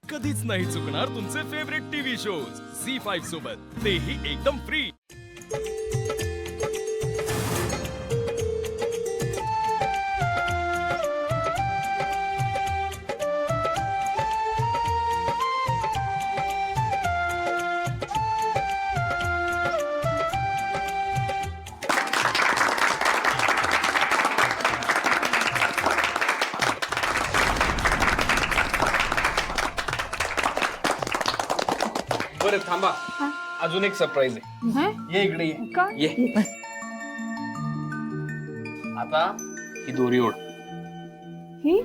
कधीच नाही चुकणार तुमचे फेवरेट टीव्ही शोज झी5 सोबत, तेही एकदम फ्री। बरं थांबा, अजून एक सरप्राईज आहे। ये इकडे ये, ये। आता ही दोरी ओढ। ही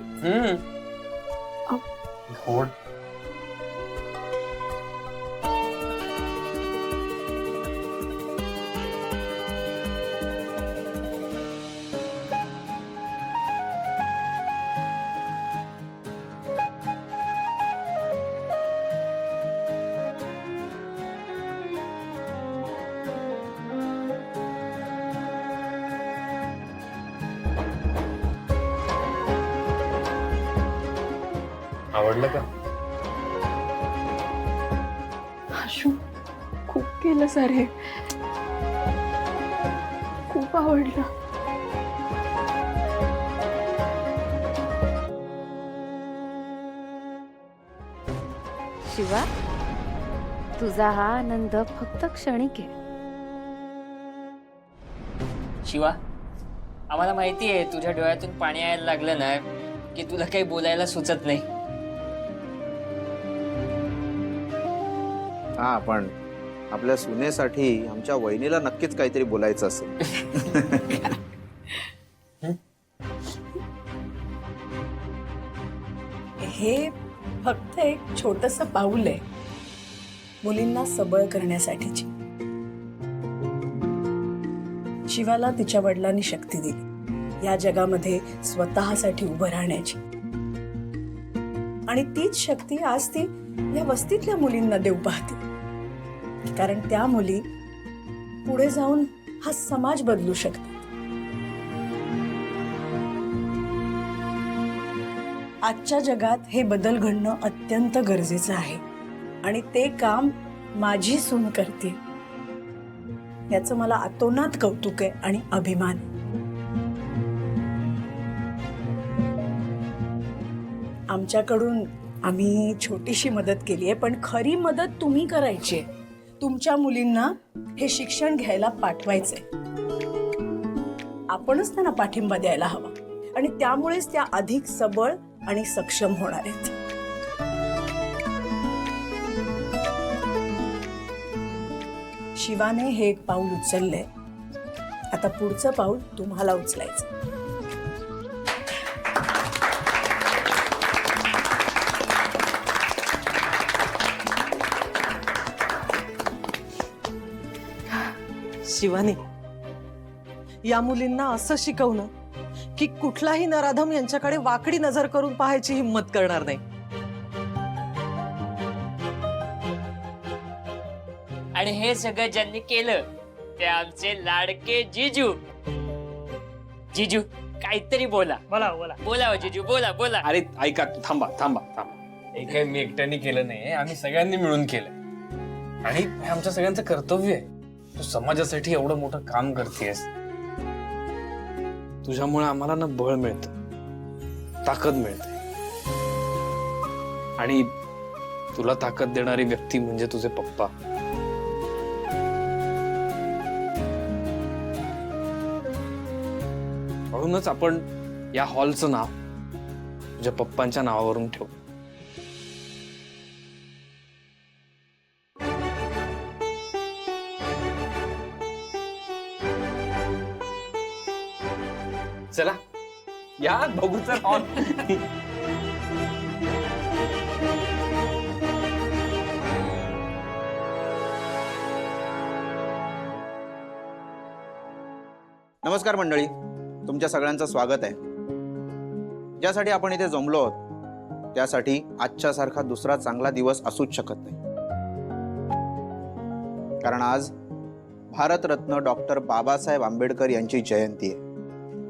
ओढ। आवडलं का? आशू, खूप केलं सर हे, खूप आवडलं। शिवा, तुझा हा आनंद फक्त क्षणिक आहे। शिवा, आम्हाला माहिती आहे तुझ्या डोळ्यातून पाणी यायला लागलं ना की तुला काही बोलायला सुचत नाही। हा, पण आपल्या सुनेसाठी आमच्या वहिनीला नक्कीच काहीतरी बोलायचं असेल। हे फक्त एक छोटंसं पाऊल आहे मुलींना सबळ करण्यासाठीची। शिवाला तिच्या वडिलांनी शक्ती दिली या जगामध्ये स्वतःसाठी उभं राहण्याची, आणि तीच शक्ती आज ती या वस्तीतल्या मुलींना देऊ पाहते, कारण त्या मुली पुढे जाऊन हा समाज बदलू शकतात। आजच्या जगात हे बदल घडणं अत्यंत गरजेचं आहे, आणि ते काम माझी सून करते याचं मला अतोनात कौतुक आहे आणि अभिमान। आमच्याकडून आम्ही छोटीशी मदत केली आहे, पण खरी मदत तुम्ही करायची आहे। तुमच्या मुलींना हे शिक्षण घ्यायला पाठवायचंय, आपणच त्यांना पाठिंबा द्यायला हवा, आणि त्यामुळेच त्या अधिक सबळ आणि सक्षम होणार आहेत। शिवाने हे एक पाऊल उचललंय, आता पुढचं पाऊल तुम्हाला उचलायचं। शिवानी, या मुलींना असं शिकवणं की कुठलाही नराधम यांच्याकडे वाकडी नजर करून पाहायची हिम्मत करणार नाही। आणि हे सगळं ज्यांनी केलं ते आमचे लाडके जीजू। जीजू, काहीतरी बोला। बोला बोला बोला हो जीजू, बोला बोला। अरे ऐका, थांबा थांबा थांबा। हे काही मी एकट्याने केलं नाही, आम्ही सगळ्यांनी मिळून केलंय, आणि हे आमच्या सगळ्यांचं कर्तव्य आहे। तू समाजासाठी एवढं मोठं काम करतेस, तुझ्यामुळे आम्हाला ना बळ मिळतं, ताकद मिळते, आणि तुला ताकद देणारी व्यक्ती म्हणजे तुझे पप्पा। म्हणूनच आपण या हॉलचं नाव तुझ्या पप्पांच्या नावावरून ठेवू। चला या बघू तर हॉल। नमस्कार मंडळी, तुमच्या सगळ्यांचं स्वागत आहे। ज्यासाठी आपण इथे जमलो आहोत त्यासाठी आजच्या सारखा दुसरा चांगला दिवस असूच शकत नाही, कारण आज भारतरत्न डॉक्टर बाबासाहेब आंबेडकर यांची जयंती आहे,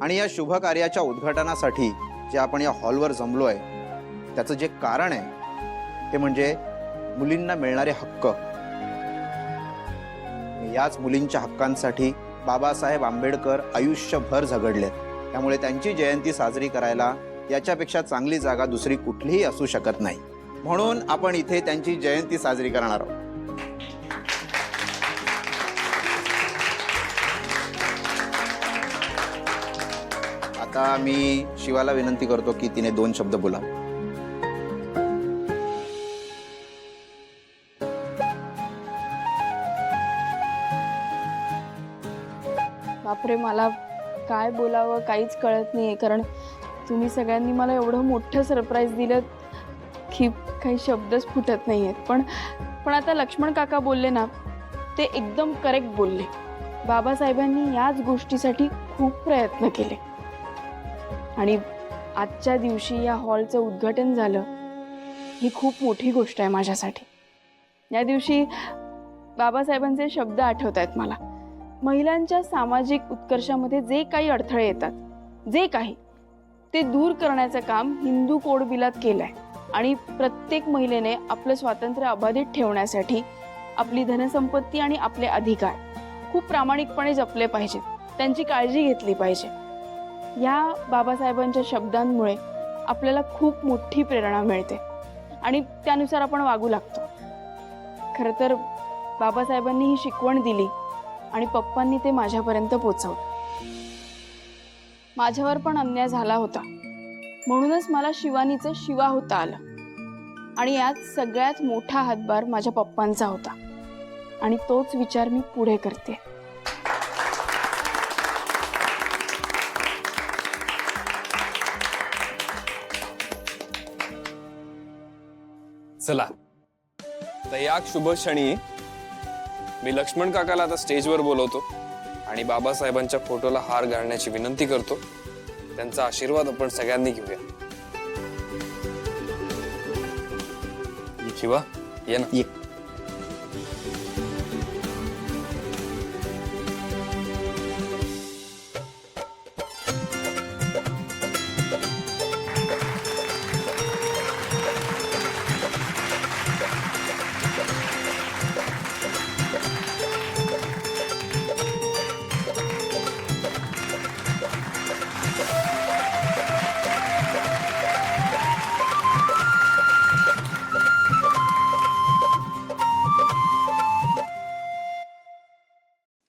आणि या शुभ कार्याच्या उद्घाटनासाठी जे आपण या हॉलवर जमलो आहे त्याचं जे कारण आहे हे म्हणजे मुलींना मिळणारे हक्क. याच मुलींच्या हक्कांसाठी बाबासाहेब आंबेडकर आयुष्यभर झगडले. त्यामुळे त्यांची जयंती साजरी करायला याच्यापेक्षा चांगली जागा दुसरी कुठलीही असू शकत नाही. म्हणून आपण इथे त्यांची जयंती साजरी करणार आहोत. आता मी शिवाला विनंती करतो की तिने 2 शब्द बोला. बापरे, मला काय बोलावं काहीच कळत नाहीये, कारण तुम्ही सगळ्यांनी मला एवढं मोठं सरप्राईज दिलं की काही शब्दच फुटत नाहीयेत. पण आता लक्ष्मण काका बोलले ना, ते एकदम करेक्ट बोलले. बाबासाहेबांनी याच गोष्टीसाठी खूप प्रयत्न केले आणि आजच्या दिवशी या हॉलचं उद्घाटन झालं ही खूप मोठी गोष्ट आहे माझ्यासाठी. या दिवशी बाबासाहेबांचे शब्द आठवत आहेत मला. महिलांच्या सामाजिक उत्कर्षामध्ये जे काही अडथळे येतात, जे काही, ते दूर करण्याचं काम हिंदू कोड बिलात केलं आहे. आणि प्रत्येक महिलेने आपलं स्वातंत्र्य अबाधित ठेवण्यासाठी आपली धनसंपत्ती आणि आपले अधिकार खूप प्रामाणिकपणे जपले पाहिजेत, त्यांची काळजी घेतली पाहिजे. या बाबासाहेबांच्या शब्दांमुळे आपल्याला खूप मोठी प्रेरणा मिळते आणि त्यानुसार आपण वागू लागतो. खरं तर बाबासाहेबांनी ही शिकवण दिली आणि पप्पांनी ते माझ्यापर्यंत पोचवलं. माझ्यावर पण अन्याय झाला होता, म्हणूनच मला शिवानीचं शिवा होता आलं. आणि यात सगळ्यात मोठा हातभार माझ्या पप्पांचा होता आणि तोच विचार मी पुढे करते. चला तर या शुभ क्षणी मी लक्ष्मण काकाला आता स्टेजवर बोलवतो आणि बाबासाहेबांच्या फोटोला हार घालण्याची विनंती करतो. त्यांचा आशीर्वाद आपण सगळ्यांनी घेऊया. शिवा ये ना. ये.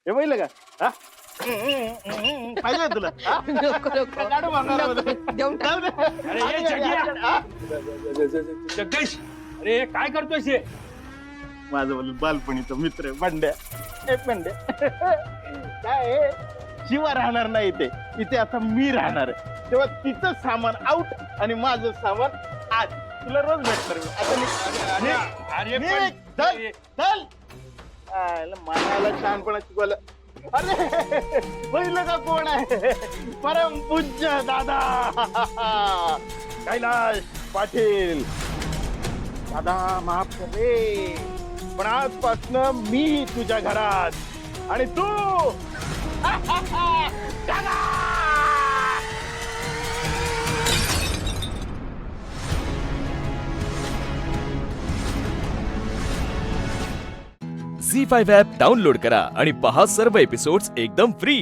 हे बघितलं का? हा? पाहिजे तुला हा? काढू भांगारामध्ये. जाऊ दे. जगदीश, अरे काय करतोय? माझं बोल बालपणीचा मित्र आहे बंड्या. हे बंड्या काय आहे? शिवा राहणार नाही इथे आता मी राहणार आहे. तेव्हा तिचं सामान आउट आणि माझं सामान आज. तुला रोज भेटणार मी. आता निघ. चल चल. मानाला शहाणपणा शिकवलं. अरे पहिलं का कोण आहे? परम पूज्य दादा कैलाश पाटील. दादा माफ कर रे, पण आजपासनं मी तुझ्या घरात आणि तू झी5 ॲप डाउनलोड करा आणि पहा सर्व एपिसोड्स एकदम फ्री.